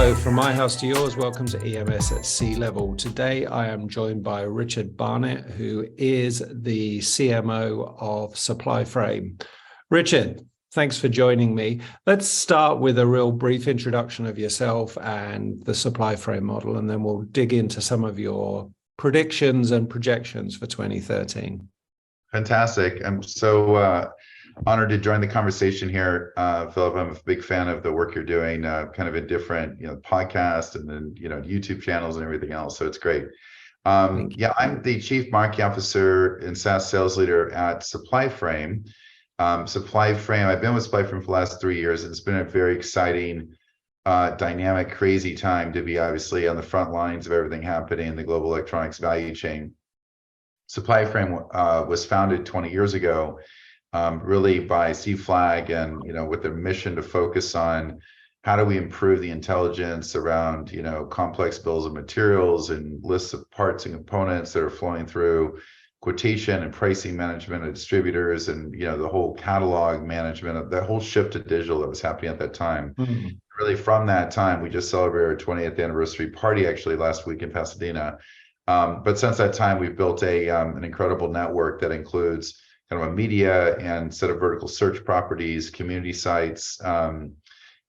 So from my house to yours, welcome to EMS at Sea Level. Today, I am joined by Richard Barnett, who is the CMO of Supplyframe. Richard, thanks for joining me. Let's start with a real brief introduction of yourself and the Supplyframe model, and then we'll dig into some of your predictions and projections for 2013. Fantastic. I'm so honored to join the conversation here, Philip. I'm a big fan of the work you're doing, kind of in different, podcasts and then, YouTube channels and everything else. So it's great. Yeah, I'm the Chief Marketing Officer and SaaS Sales Leader at Supplyframe. Supplyframe, I've been with Supplyframe for the last 3 years. It's been a very exciting, dynamic, crazy time to be obviously on the front lines of everything happening in the global electronics value chain. Supplyframe was founded 20 years ago, really by C-Flag and, with the mission to focus on how do we improve the intelligence around, complex bills of materials and lists of parts and components that are flowing through quotation and pricing management of distributors and, the whole catalog management of that whole shift to digital that was happening at that time. Mm-hmm. Really from that time, we just celebrated our 20th anniversary party actually last week in Pasadena. But since that time, we've built an incredible network that includes kind of a media and set of vertical search properties, community sites,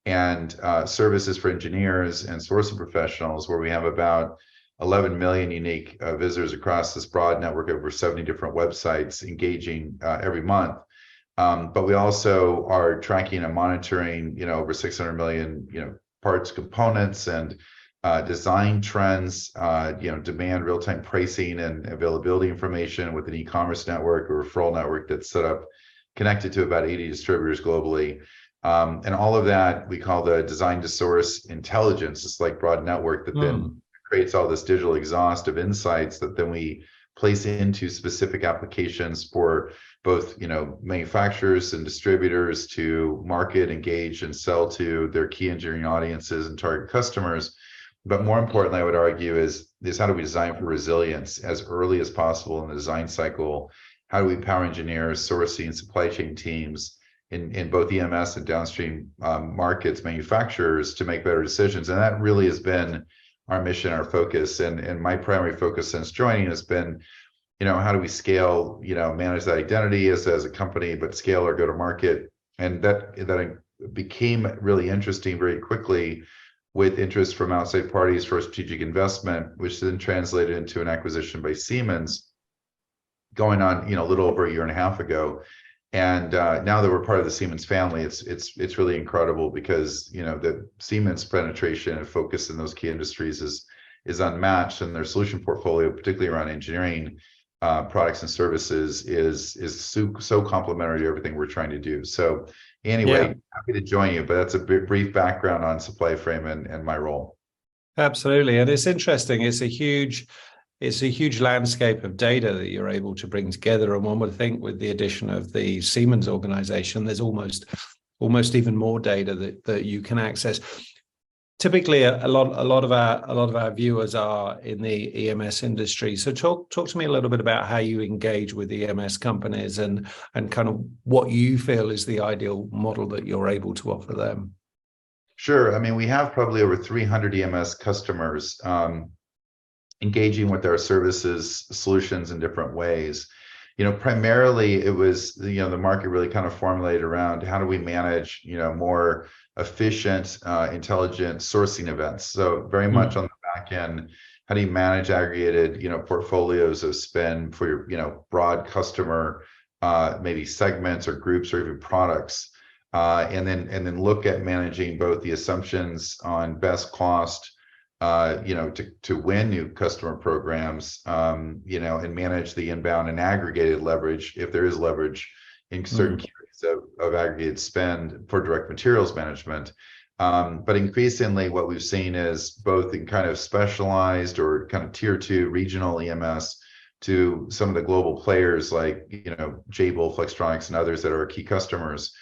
and services for engineers and sourcing professionals, where we have about 11 million unique visitors across this broad network of over 70 different websites engaging every month. But we also are tracking and monitoring, over 600 million, parts, components, and design trends, demand, real-time pricing and availability information with an e-commerce network or referral network that's set up, connected to about 80 distributors globally. And all of that we call the design to source intelligence. It's like broad network that then creates all this digital exhaust of insights that then we place into specific applications for both, manufacturers and distributors to market, engage, and sell to their key engineering audiences and target customers. But more importantly, I would argue is how do we design for resilience as early as possible in the design cycle? How do we empower engineers, sourcing, supply chain teams in both EMS and downstream markets, manufacturers, to make better decisions? And that really has been our mission, our focus. And my primary focus since joining has been, how do we scale, manage that identity as a company, but scale our go-to-market? And that became really interesting very quickly, with interest from outside parties for strategic investment, which then translated into an acquisition by Siemens going on, a little over a year and a half ago. And now that we're part of the Siemens family, it's really incredible because, the Siemens penetration and focus in those key industries is unmatched, and their solution portfolio, particularly around engineering products and services, is so complementary to everything we're trying to do. So anyway, happy to join you, but that's a brief background on Supplyframe and my role. Absolutely. And it's interesting. It's a huge landscape of data that you're able to bring together. And one would think with the addition of the Siemens organization, there's almost even more data that you can access. Typically, a lot of our viewers are in the EMS industry. So talk to me a little bit about how you engage with EMS companies and kind of what you feel is the ideal model that you're able to offer them. Sure. I mean, we have probably over 300 EMS customers engaging with our services solutions in different ways. Primarily it was, the market really kind of formulated around how do we manage, more efficient, intelligent sourcing events. So very much on the back end, how do you manage aggregated, portfolios of spend for your, broad customer, maybe segments or groups or even products, and then look at managing both the assumptions on best cost, to win new customer programs, and manage the inbound and aggregated leverage, if there is leverage in certain areas of aggregated spend for direct materials management. But increasingly what we've seen is both in kind of specialized or kind of tier 2 regional EMS to some of the global players like, Jabil, Flextronics, and others that are key customers.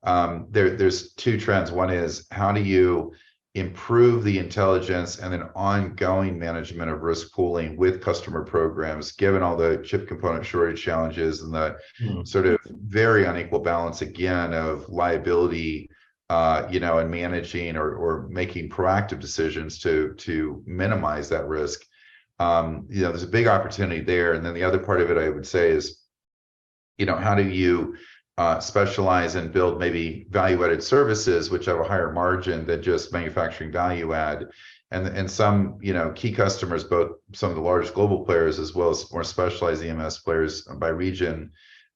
There's two trends. One is how do you improve the intelligence and then ongoing management of risk pooling with customer programs, given all the chip component shortage challenges and the sort of very unequal balance again of liability and managing or making proactive decisions to minimize that risk. There's a big opportunity there. And then the other part of it, I would say, is, how do you specialize and build maybe value-added services, which have a higher margin than just manufacturing value add. And some, key customers, both some of the largest global players as well as more specialized EMS players by region,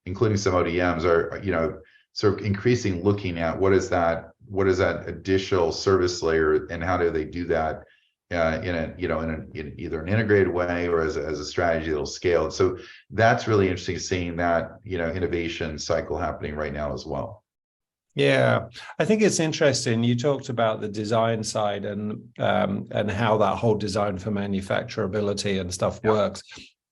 including some ODMs, are, sort of increasing looking at what is that additional service layer, and how do they do that in either an integrated way or as a strategy that'll scale. And so that's really interesting, seeing that innovation cycle happening right now as well. Yeah, I think it's interesting. You talked about the design side and how that whole design for manufacturability and stuff works.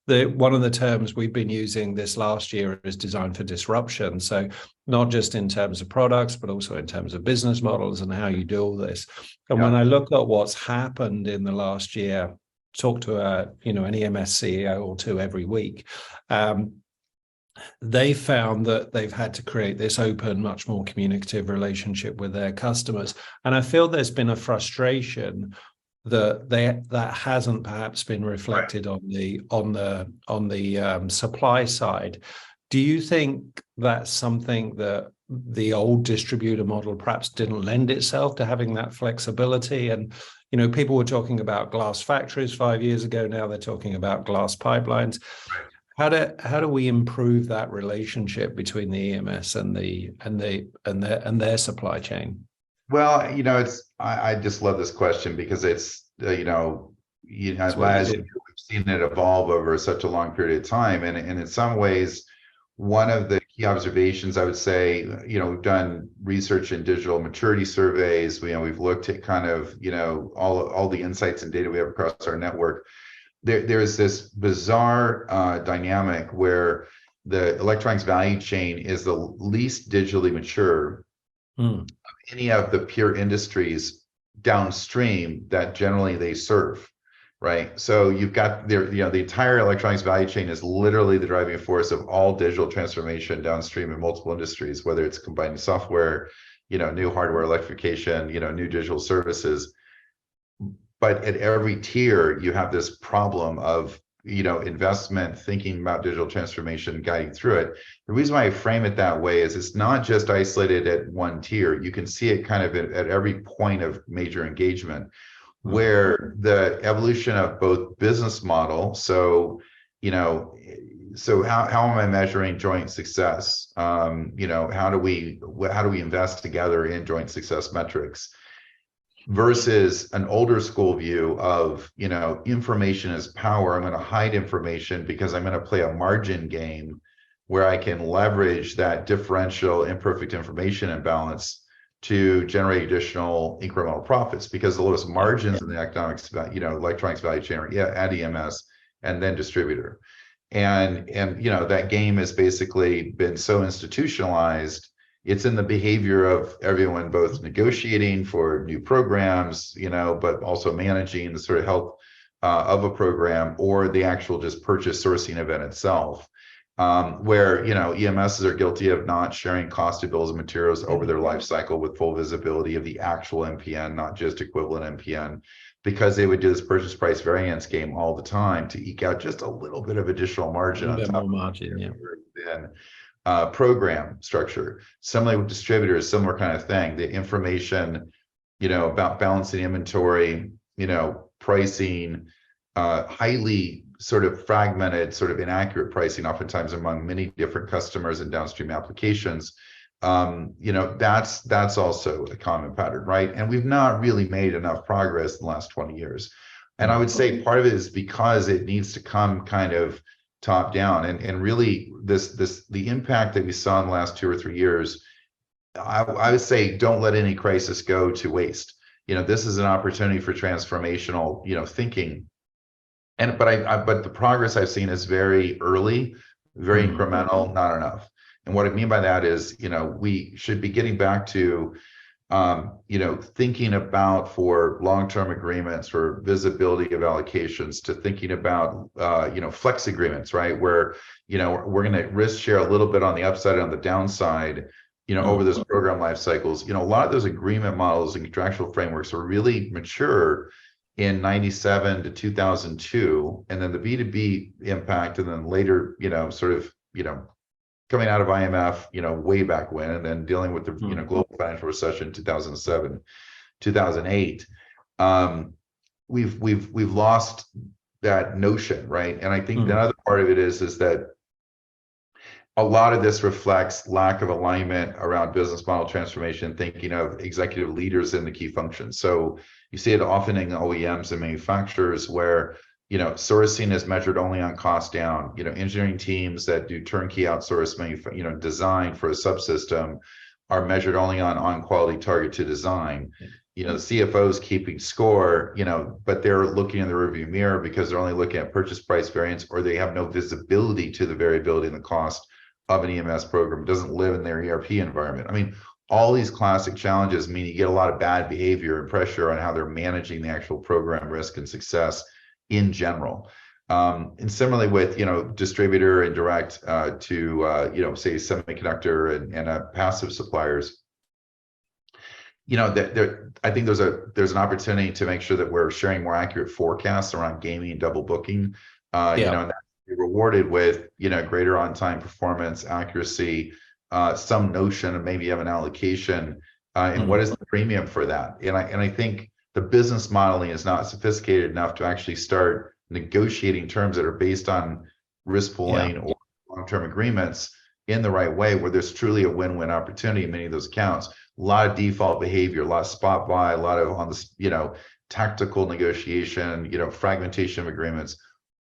One of the terms we've been using this last year is design for disruption. So not just in terms of products, but also in terms of business models and how you do all this. And when I look at what's happened in the last year, talk to an EMS CEO or two every week, they found that they've had to create this open, much more communicative relationship with their customers. And I feel there's been a frustration that hasn't perhaps been reflected on the supply side. Do you think that's something that the old distributor model perhaps didn't lend itself to having that flexibility? And people were talking about glass factories 5 years ago. Now they're talking about glass pipelines. How do we improve that relationship between the EMS and their supply chain? Well, I just love this question, because it's as we've seen it evolve over such a long period of time, and in some ways, one of the key observations I would say, we've done research in digital maturity surveys. We've looked at kind of all the insights and data we have across our network. There's this bizarre dynamic where the electronics value chain is the least digitally mature of any of the pure industries downstream that generally they serve, right? So you've got the entire electronics value chain is literally the driving force of all digital transformation downstream in multiple industries, whether it's combining software, new hardware electrification, new digital services. But at every tier, you have this problem of, investment, thinking about digital transformation, guiding through it. The reason why I frame it that way is it's not just isolated at one tier. You can see it kind of at every point of major engagement, where the evolution of both business model. So, how am I measuring joint success? How do we invest together in joint success metrics? Versus an older school view of, information is power. I'm going to hide information because I'm going to play a margin game where I can leverage that differential imperfect information imbalance to generate additional incremental profits, because the lowest margins in the economics, electronics value chain are at EMS and then distributor. And that game has basically been so institutionalized. It's in the behavior of everyone, both negotiating for new programs, but also managing the sort of health of a program, or the actual just purchase sourcing event itself, where EMSs are guilty of not sharing cost of bills of materials over their life cycle with full visibility of the actual MPN, not just equivalent MPN, because they would do this purchase price variance game all the time to eke out just a little bit of additional margin on top of program structure. Similarly with distributors, similar kind of thing. The information, about balancing inventory, pricing, highly sort of fragmented, sort of inaccurate pricing, oftentimes among many different customers and downstream applications. That's also a common pattern, right? And we've not really made enough progress in the last 20 years. And I would say part of it is because it needs to come kind of top down, and really the impact that we saw in the last 2 or 3 years, I would say don't let any crisis go to waste. This is an opportunity for transformational thinking, but the progress I've seen is very early, very incremental, not enough. And what I mean by that is we should be getting back to thinking about, for long-term agreements, for visibility of allocations, to thinking about, flex agreements, right? Where, we're going to risk share a little bit on the upside and on the downside, over those program life cycles. A lot of those agreement models and contractual frameworks were really mature in 97 to 2002, and then the B2B impact, and then later, coming out of IMF, way back when, and then dealing with the global financial recession 2007, 2008. We've lost that notion, right? And I think another part of it is that a lot of this reflects lack of alignment around business model transformation, thinking of executive leaders in the key functions. So you see it often in OEMs and manufacturers where, sourcing is measured only on cost down. Engineering teams that do turnkey outsource, design for a subsystem are measured only on quality target to design. The CFO's keeping score, but they're looking in the rearview mirror because they're only looking at purchase price variance, or they have no visibility to the variability in the cost of an EMS program. It doesn't live in their ERP environment. I mean, all these classic challenges mean you get a lot of bad behavior and pressure on how they're managing the actual program risk and success in general. And similarly with, distributor and direct to, say semiconductor and passive suppliers, I think there's an opportunity to make sure that we're sharing more accurate forecasts around gaming and double booking, and that's rewarded with, greater on-time performance, accuracy, some notion of maybe have an allocation, and what is the premium for that? And I think the business modeling is not sophisticated enough to actually start negotiating terms that are based on risk pooling or long-term agreements in the right way, where there's truly a win-win opportunity in many of those accounts. A lot of default behavior, a lot of spot buy, a lot of on the tactical negotiation, fragmentation of agreements.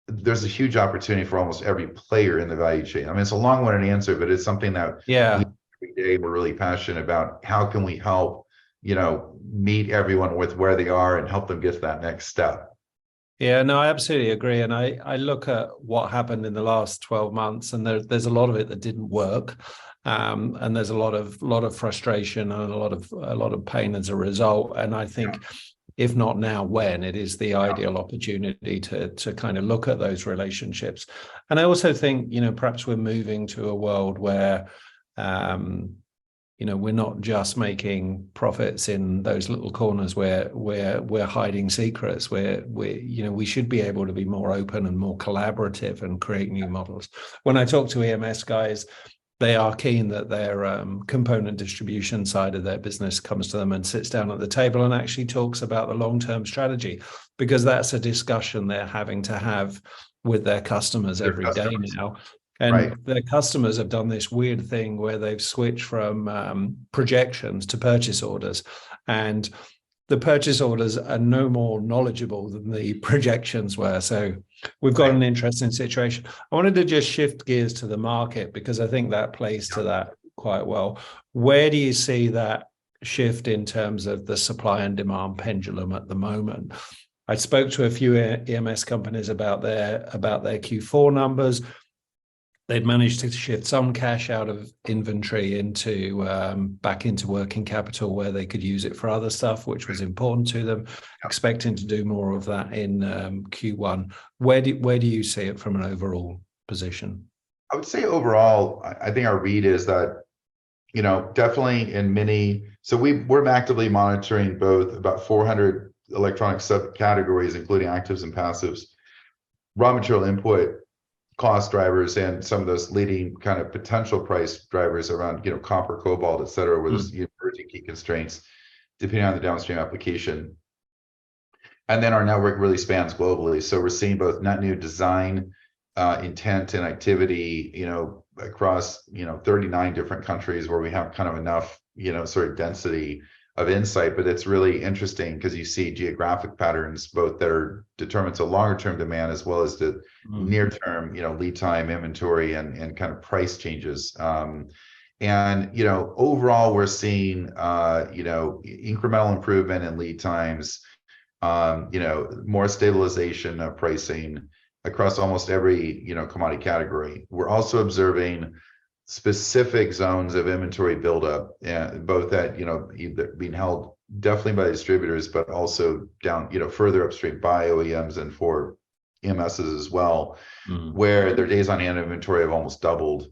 There's a huge opportunity for almost every player in the value chain. I mean, it's a long-winded answer, but it's something that every day we're really passionate about. How can we help, meet everyone with where they are and help them get to that next step? Yeah, no, I absolutely agree. And I look at what happened in the last 12 months, and there's a lot of it that didn't work. And there's a lot of frustration and a lot of pain as a result. And I think if not now, when? It is the ideal opportunity to kind of look at those relationships. And I also think, perhaps we're moving to a world where, we're not just making profits in those little corners where we're hiding secrets, where we should be able to be more open and more collaborative and create new models. When I talk to EMS guys, they are keen that their component distribution side of their business comes to them and sits down at the table and actually talks about the long-term strategy, because that's a discussion they're having to have with their customers every day now. And their customers have done this weird thing where they've switched from projections to purchase orders. And the purchase orders are no more knowledgeable than the projections were. So we've got an interesting situation. I wanted to just shift gears to the market, because I think that plays to that quite well. Where do you see that shift in terms of the supply and demand pendulum at the moment? I spoke to a few EMS companies about their Q4 numbers. They'd managed to shift some cash out of inventory into back into working capital, where they could use it for other stuff, which was important to them. Expecting to do more of that in Q1. Where do you see it from an overall position? I would say overall, I think our read is that, definitely in many. So we're actively monitoring both about 400 electronic subcategories, including actives and passives, raw material input cost drivers, and some of those leading kind of potential price drivers around, copper, cobalt, et cetera, where there's emerging key constraints depending on the downstream application. And then our network really spans globally. So we're seeing both net new design intent and activity, across, 39 different countries where we have kind of enough, sort of density of insight. But it's really interesting because you see geographic patterns, both that are determined to longer term demand as well as the near term, lead time, inventory, and kind of price changes. And overall, we're seeing incremental improvement in lead times, more stabilization of pricing across almost every commodity category. We're also observing specific zones of inventory buildup, and both that either being held definitely by distributors, but also down further upstream by OEMs and for EMSs as well, where their days on hand inventory have almost doubled.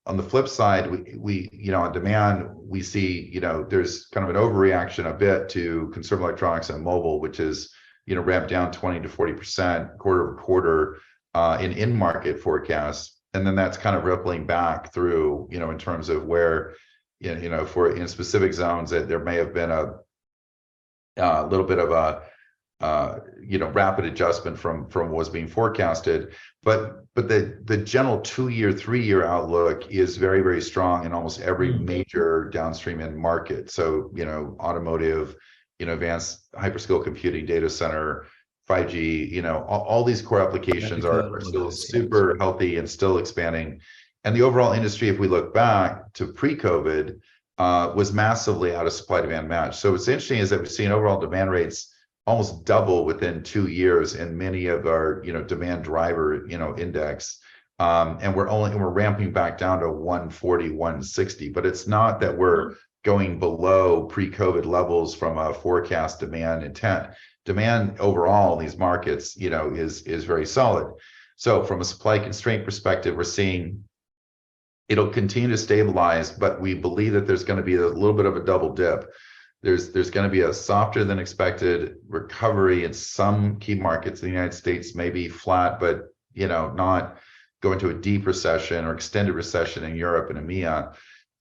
on the flip side, we on demand, we see, there's kind of an overreaction a bit to consumer electronics and mobile, which is, ramped down 20 to 40% quarter over quarter in in-market forecasts. And then that's kind of rippling back through, in terms of where, for in specific zones that there may have been a little bit of a rapid adjustment from what was being forecasted, but the general 2-year, 3-year outlook is very, very strong in almost every major downstream end market. So automotive, advanced hyperscale computing, data center, 5G, all these core applications are still super healthy and still expanding. And the overall industry, if we look back to pre-COVID, was massively out of supply-demand match. So what's interesting is that we've seen overall demand rates almost double within 2 years in many of our demand driver index, and we're ramping back down to 140, 160. But it's not that we're going below pre-COVID levels from a forecast demand intent. Demand overall in these markets, is very solid. So from a supply constraint perspective, we're seeing it'll continue to stabilize, but we believe that there's going to be a little bit of a double dip. There's going to be a softer than expected recovery in some key markets in the United States, maybe flat, but not go into a deep recession or extended recession in Europe and EMEA.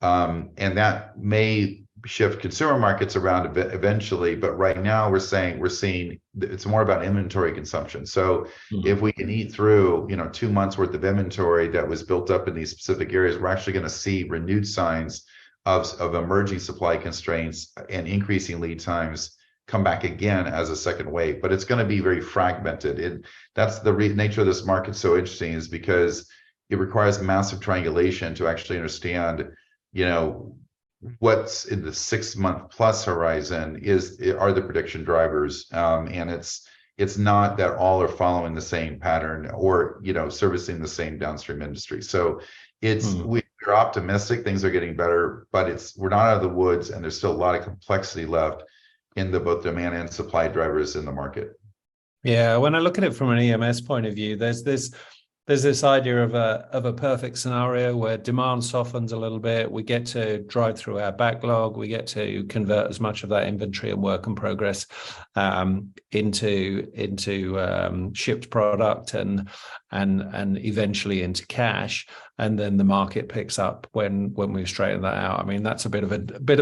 And that may shift consumer markets around a bit eventually, but right now we're seeing it's more about inventory consumption. So if we can eat through 2 months worth of inventory that was built up in these specific areas, we're actually going to see renewed signs of emerging supply constraints and increasing lead times come back again as a second wave. But it's going to be very fragmented. That's the nature of this market. So interesting is because it requires massive triangulation to actually understand what's in the 6-month plus horizon are the prediction drivers, and it's not that all are following the same pattern or servicing the same downstream industry. So we're optimistic things are getting better, but we're not out of the woods, and there's still a lot of complexity left in both demand and supply drivers in the market. Yeah, when I look at it from an EMS point of view, there's this idea of a perfect scenario where demand softens a little bit. We get to drive through our backlog. We get to convert as much of that inventory and work in progress into shipped product and eventually into cash. And then the market picks up when we straighten that out. I mean, that's a bit of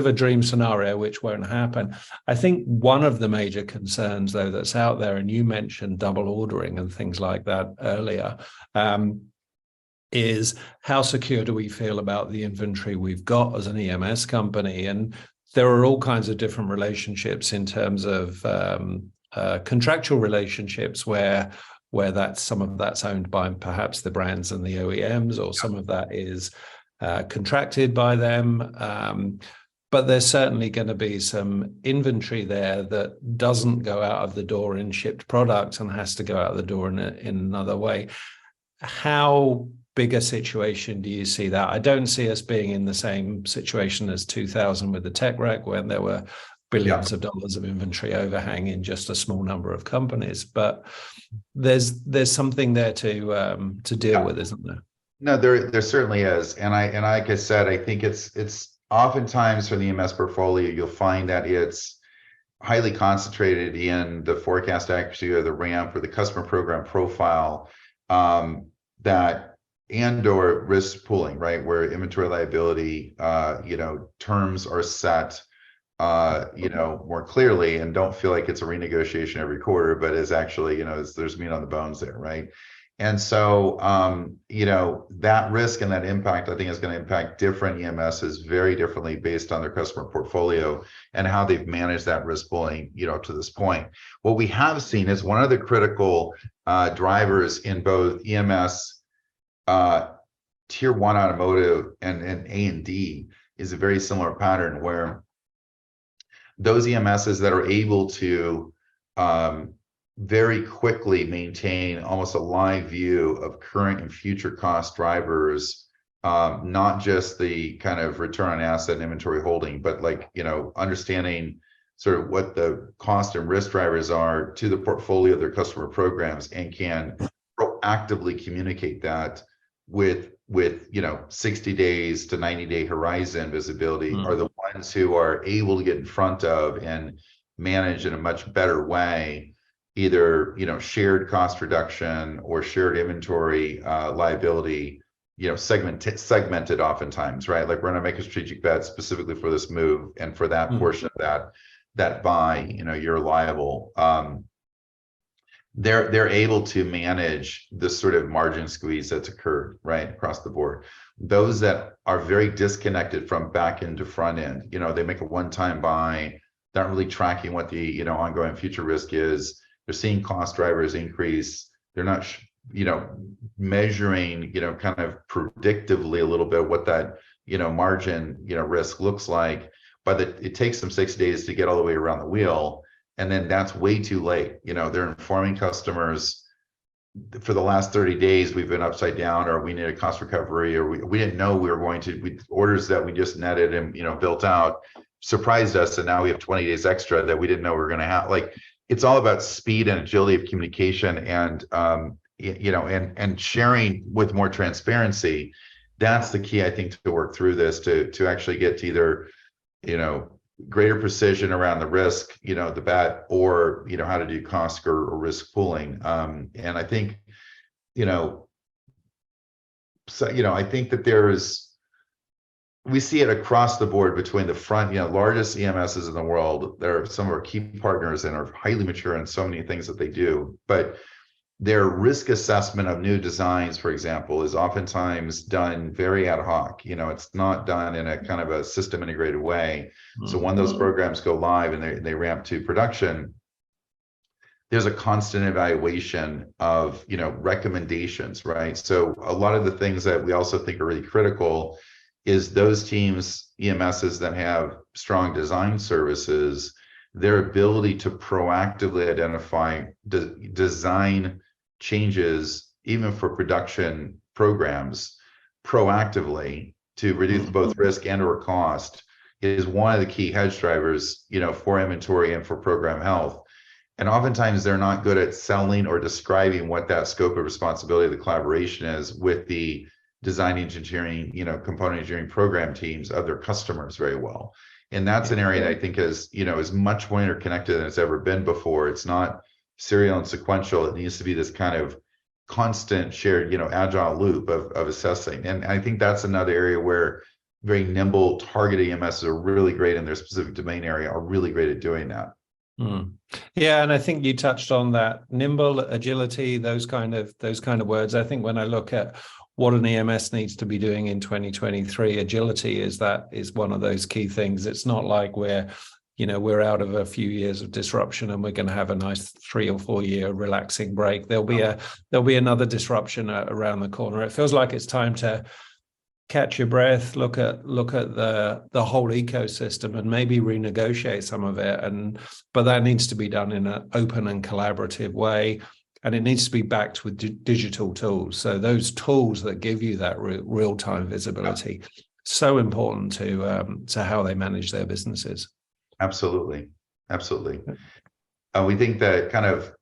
a dream scenario, which won't happen. I think one of the major concerns, though, that's out there, and you mentioned double ordering and things like that earlier, is how secure do we feel about the inventory we've got as an EMS company? And there are all kinds of different relationships in terms of contractual relationships where some of that's owned by perhaps the brands and the OEMs, or some of that is contracted by them. But there's certainly going to be some inventory there that doesn't go out of the door in shipped products and has to go out the door in another way. How big a situation do you see that? I don't see us being in the same situation as 2000 with the tech wreck, when there were billions of dollars of inventory overhang in just a small number of companies. But there's something there to deal with, isn't there? No, there certainly is, and like I said, I think it's oftentimes for the EMS portfolio, you'll find that it's highly concentrated in the forecast accuracy or the ramp or the customer program profile, that and/or risk pooling, right, where inventory liability, terms are set, more clearly, and don't feel like it's a renegotiation every quarter, but is actually, there's meat on the bones there, right? And so, that risk and that impact, I think, is going to impact different EMSs very differently based on their customer portfolio and how they've managed that risk pooling, up to this point. What we have seen is one of the critical drivers in both EMS, tier 1 automotive and A&D is a very similar pattern, where those EMSs that are able to very quickly maintain almost a live view of current and future cost drivers, not just the kind of return on asset and inventory holding, but understanding sort of what the cost and risk drivers are to the portfolio of their customer programs, and can proactively communicate that with with 60 days to 90-day horizon visibility are the ones who are able to get in front of and manage in a much better way, either shared cost reduction or shared inventory liability, segmented oftentimes, right? Like, we're going to make a strategic bet specifically for this move, and for that portion of that buy, you're liable. They're able to manage this sort of margin squeeze that's occurred right across the board. Those that are very disconnected from back end to front end, they make a one-time buy, they're not really tracking what the ongoing future risk is. They're seeing cost drivers increase. They're not measuring kind of predictively a little bit what that margin risk looks like, but it takes them 6 days to get all the way around the wheel. And then that's way too late. They're informing customers, for the last 30 days, we've been upside down, or we need a cost recovery, or we didn't know we were going to, orders that we just netted and, built out surprised us. And now we have 20 days extra that we didn't know we were going to have. Like, it's all about speed and agility of communication, and, and sharing with more transparency. That's the key, I think, to work through this, to actually get to either, greater precision around the risk, the bet, or how to do cost or risk pooling. And I think, I think that we see it across the board between the front, largest EMSs in the world. They're some of our key partners and are highly mature in so many things that they do. But their risk assessment of new designs, for example, is oftentimes done very ad hoc. It's not done in a kind of a system integrated way. So when those programs go live and they ramp to production, there's a constant evaluation of, recommendations, right? So a lot of the things that we also think are really critical is those teams, EMSs that have strong design services, their ability to proactively identify design changes, even for production programs, proactively to reduce both risk and or cost, is one of the key hedge drivers, for inventory and for program health. And oftentimes they're not good at selling or describing what that scope of responsibility of the collaboration is with the design engineering, component engineering program teams of their customers very well. And that's an area that I think is much more interconnected than it's ever been before. It's not serial and sequential. It needs to be this kind of constant shared, agile loop of assessing. And I think that's another area where very nimble, targeted EMSs are really great in their specific domain area, are really great at doing that. Yeah, and I think you touched on that: nimble, agility, those kind of words. I think when I look at what an EMS needs to be doing in 2023, agility is one of those key things. It's not like we're out of a few years of disruption and we're going to have a nice 3 or 4 year relaxing break. There'll be another disruption around the corner. It feels like it's time to catch your breath, look at the whole ecosystem, and maybe renegotiate some of it. But that needs to be done in an open and collaborative way, and it needs to be backed with digital tools. So those tools that give you that real-time visibility, so important to how they manage their businesses. Absolutely. We think that kind of,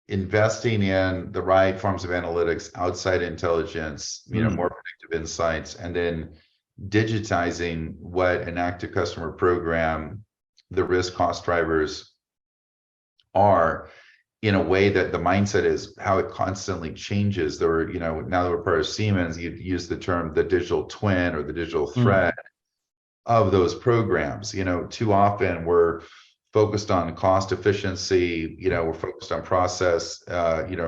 investing in the right forms of analytics, outside intelligence, more predictive insights, and then digitizing what an active customer program, the risk cost drivers are, in a way that the mindset is how it constantly changes. There were, now that we're part of Siemens, you'd use the term the digital twin or the digital thread of those programs. Too often we're focused on cost efficiency, we're focused on process,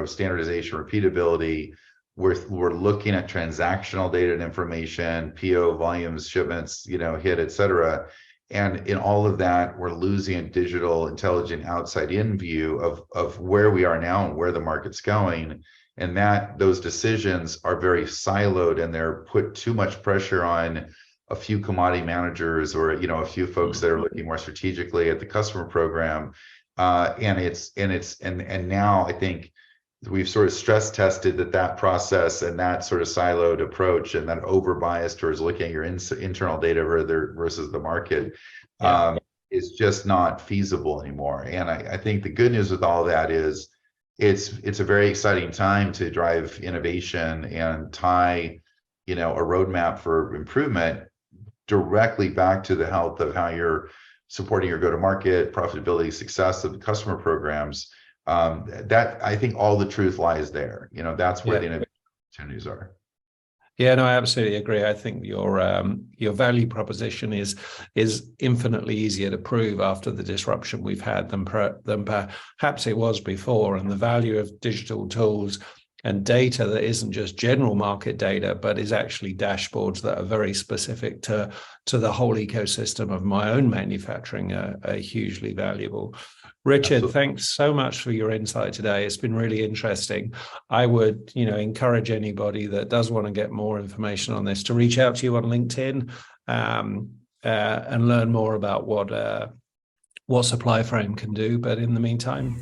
standardization, repeatability. We're looking at transactional data and information, PO volumes, shipments, hit, et cetera. And in all of that, we're losing a digital, intelligent, outside-in view of where we are now and where the market's going. And those decisions are very siloed, and they're put too much pressure on a few commodity managers or a few folks that are looking more strategically at the customer program. And now I think we've sort of stress tested that process and that sort of siloed approach and that over bias towards looking at your internal data versus the market is just not feasible anymore. And I think the good news with all that is it's a very exciting time to drive innovation and tie, a roadmap for improvement directly back to the health of how you're supporting your go-to-market, profitability, success of the customer programs. That I think all the truth lies there. That's where the innovation opportunities are. Yeah, no, I absolutely agree. I think your value proposition is infinitely easier to prove after the disruption we've had than perhaps it was before. And the value of digital tools and data that isn't just general market data, but is actually dashboards that are very specific to the whole ecosystem of my own manufacturing are hugely valuable. Richard, absolutely. Thanks so much for your insight today. It's been really interesting. I would, encourage anybody that does want to get more information on this to reach out to you on LinkedIn and learn more about what Supplyframe can do. But in the meantime,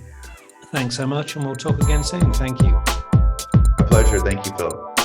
thanks so much, and we'll talk again soon. Thank you. A pleasure. Thank you, Phil.